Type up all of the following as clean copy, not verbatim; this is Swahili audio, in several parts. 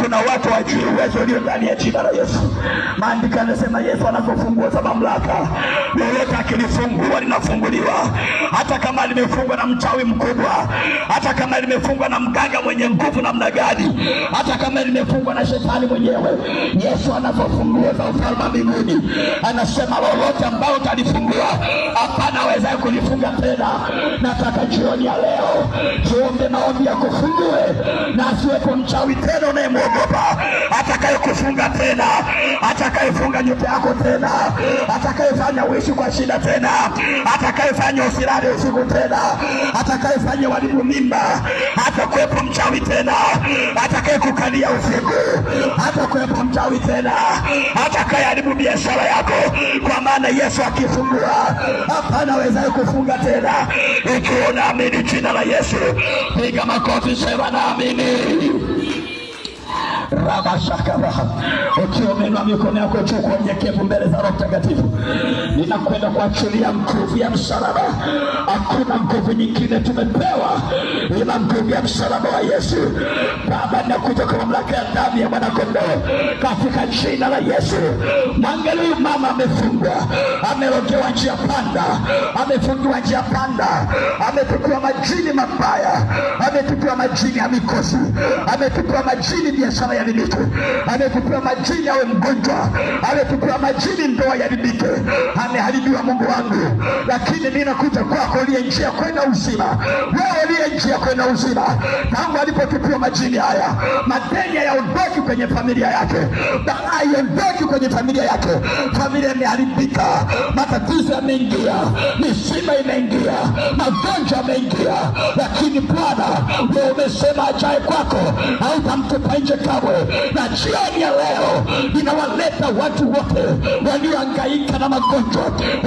Kuna watu wajui uwezo ulio ndani ya jina la Yesu. Maandiko yanasema Yesu anapofungua za mamlaka, lolote akilifungua linafunguliwa. Hata kama limefungwa na mchawi mkubwa, hata kama limefungwa na mganga mwenye nguvu namna gani, hata kama limefungwa na shetani mwenyewe, Yesu anapofungua za ufalme mbinguni, anasema lolote ambao utalifungua hapana awezaye kulifunga tena. Nataka jioni ya leo tuombe maombi ya kufungue, na asiwepo mchawi tena unayemwogopa atakaye kufunga tena, atakayefunga nyota yako tena, atakayefanya uishi kwa shida tena, atakayefanya usilale usiku tena, atakayefanya walimu mimba, hatakuwepo mchawi tena. Atakaye kukalia usiku, hatakuwepo mchawi tena. Atakayeharibu biashara yako, kwa maana Yesu akifungua hapana awezaye kufunga tena. Ikiwa unaamini jina la Yesu, piga makofi, sema naamini. Rabashakaraha. Ukiwa umeinua mikono yako juu kwa unyenyekevu mbele za Roho Mtakatifu, ninakwenda kuachilia nguvu ya msalaba. Hakuna nguvu nyingine tumepewa ila nguvu ya msalaba wa Yesu. Baba, nakuja kwa mamlaka ya damu ya Mwana-Kondoo katika jina la Yesu. Mwangalie mama amefungwa, amerogewa njia panda, amefungiwa njia panda, ametupiwa majini mabaya, ametupiwa majini ya mikosi, ametupiwa majini biashara ya limiti, ametupiwa majini awe mgonjwa, ametupiwa majini ndoa ya limiti, ameharibiwa Mungu wangu. Lakini ninakuja kwako uliye njia kwenda uzima, wewe uliye njia kwenda uzima. Tangu alipotupiwa majini haya, madeni yaondoki kwenye familia yake, yaondoki kwenye familia yake. Familia imeharibika, matatizo yameingia, misiba imeingia, magonjwa yameingia. Lakini Bwana, wewe umesema ajaye kwako hautamtupa nje kamwe. Na jioni ya leo ninawaleta watu wote waliohangaika na magonjwa,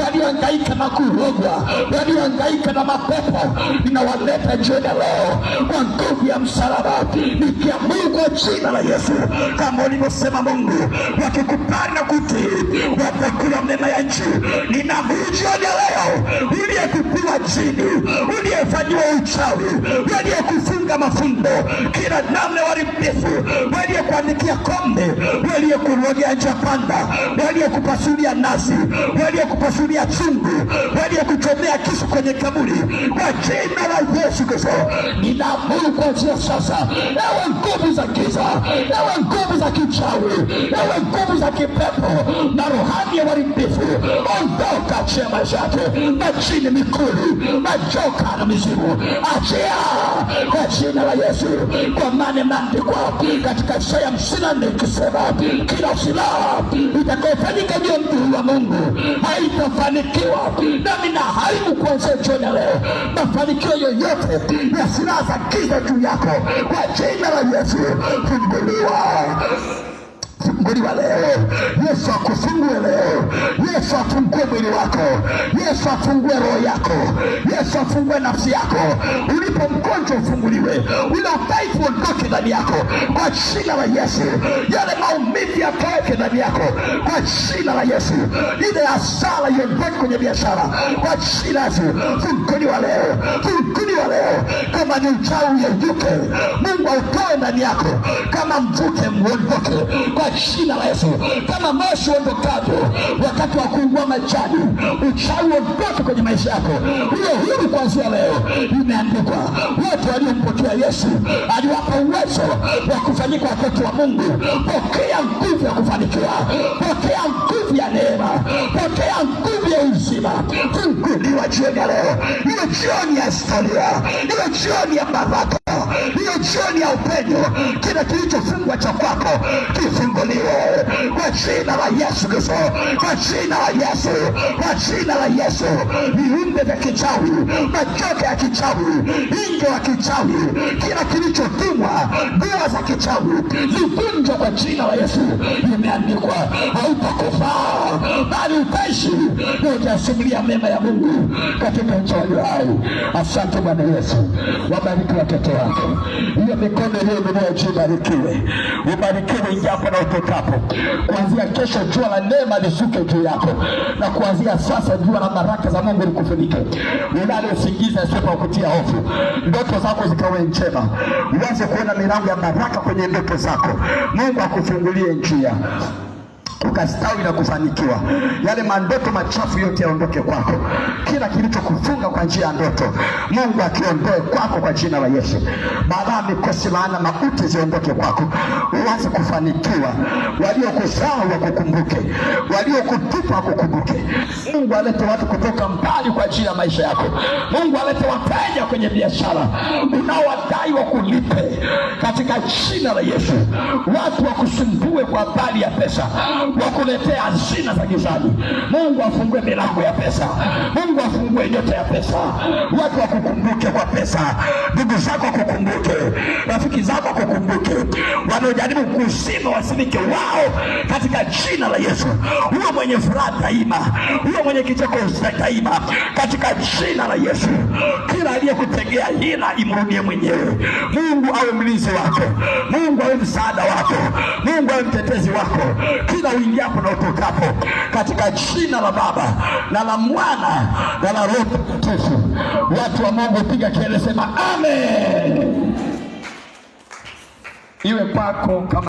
waliohangaika na kurogwa, waliohangaika na mapepo. Ninawaleta jioni ya leo kwa nguvu ya msalaba, nikiamuru kwa jina la Yesu, kama ulivyosema Mungu, wakikubali na kutii watakula mema ya nchi. Ninaamuru jioni ya leo, uliyekupiwa jini, uliyefanyiwa uchawi, waliyekufunga mafundo, kila namna waribifu, waliyekuandikia kombe, waliyekurogia njia panda, waliyekupasulia nazi, waliyekupasulia chungu, waliyekuchomea kisu kwenye kaburi, kwa jina la Yesu Kristo ninaamuru kuanzia sasa, ewe nguvu za giza, ewe nguvu za kichawi, ewe nguvu za kipepo na rohani ya waribifu, ondoka, achia maisha yake. Majini mikuli, majoka na mizimu, achia kwa jina la Yesu. Kwa maana imeandikwa katika Isaya 54 ikisema, kila silaha itakayofanyika juu ya mtu wa Mungu haitafanikiwa. Nami naharibu kuanzia jioni leo mafanikio yoyote ya silaha za giza juu yako kwa jina la Yesu. Funguliwa leo. Yesu akufungue leo. Yesu afungue mwili wako. Yesu afungue roho yako. Yesu afungue nafsi yako. Ulipo mgonjwa ufunguliwe, ule udhaifu uondoke ndani yako kwa jina la Yesu. Yale maumivu yatoke ndani yako kwa jina la Yesu. Ile hasara iondoke kwenye biashara kwa jina la Yesu. Funguliwa leo. Funguliwa leo. Kama ni uchawi uondoke, Mungu autoe ndani yako. Kama mvuke muondoke kwa jina la Yesu. Kama moshi uondokavyo wakati wa kuungua majani, uchawi uondoke kwenye maisha yako. Hiyo huru kuanzia leo. Imeandikwa, wote waliompokea Yesu aliwapa uwezo wa kufanyika watoto wa Mungu. Pokea nguvu ya kufanikiwa, pokea nguvu ya neema, pokea nguvu ya uzima. Funguliwa jioni ya leo. Hiyo jioni ya historia, hiyo jioni ya baraka, hiyo jioni ya upenyo. Kila kilichofungwa cha kwako kifunguliwe kwa jina la Yesu Kristo, kwa jina la Yesu, kwa jina la Yesu. Viumbe vya kichawi, majoka ya kichawi, inge wa kichawi, kila kilichotumwa, dua za kichawi zivunjwe kwa jina la Yesu. Imeandikwa, hautakufa bali utaishi na utasimulia mema ya Mungu katika nchi ya hai. Asante Bwana Yesu. Wabariki watoto wako. Hiyo mikono iliyoinuliwa juu ibarikiwe. Ubarikiwe ingiapo na utokapo. Kuanzia kesho jua la neema lishuke juu yako, na kuanzia sasa jua la baraka za Mungu likufunike. Ulale usingize asipo kutia hofu. Ndoto zako zikawe njema. Uanze kuona milango ya baraka kwenye ndoto zako. Mungu akufungulie njia ukastawi na kufanikiwa. Yale mandoto machafu yote yaondoke kwako. Kila kilichokufunga kwa njia ya ndoto, Mungu akiondoe kwako kwa jina la Yesu. Balaa, mikosi, laana, mauti ziondoke kwako. Uanze kufanikiwa. Waliokusahau wakukumbuke, waliokutupa wakukumbuke. Mungu alete watu kutoka mbali kwa ajili ya maisha yako. Mungu alete wateja kwenye biashara unaowadai wakulipe katika jina la Yesu. Watu wakusumbue kwa habari ya pesa, wakuletea hazina za gizani. Mungu afungue milango ya pesa. Mungu afungue nyota ya pesa. Watu wakukumbuke kwa pesa. Ndugu zako wakukumbuke, rafiki zako wakukumbuke, wanaojaribu kuzima wasimike wao katika jina la Yesu. Huyo mwenye furaha daima, huyo mwenye kicheko daima katika jina la Yesu. Kila aliyekutegea hila imrudie mwenyewe. Mungu awe mlinzi wako, Mungu awe msaada wako, Mungu awe mtetezi wako kila uingiapo na utokapo, katika jina la Baba na la Mwana na la Roho Mtakatifu. Watu wa Mungu piga kelele, sema amen. Iwe kwako kama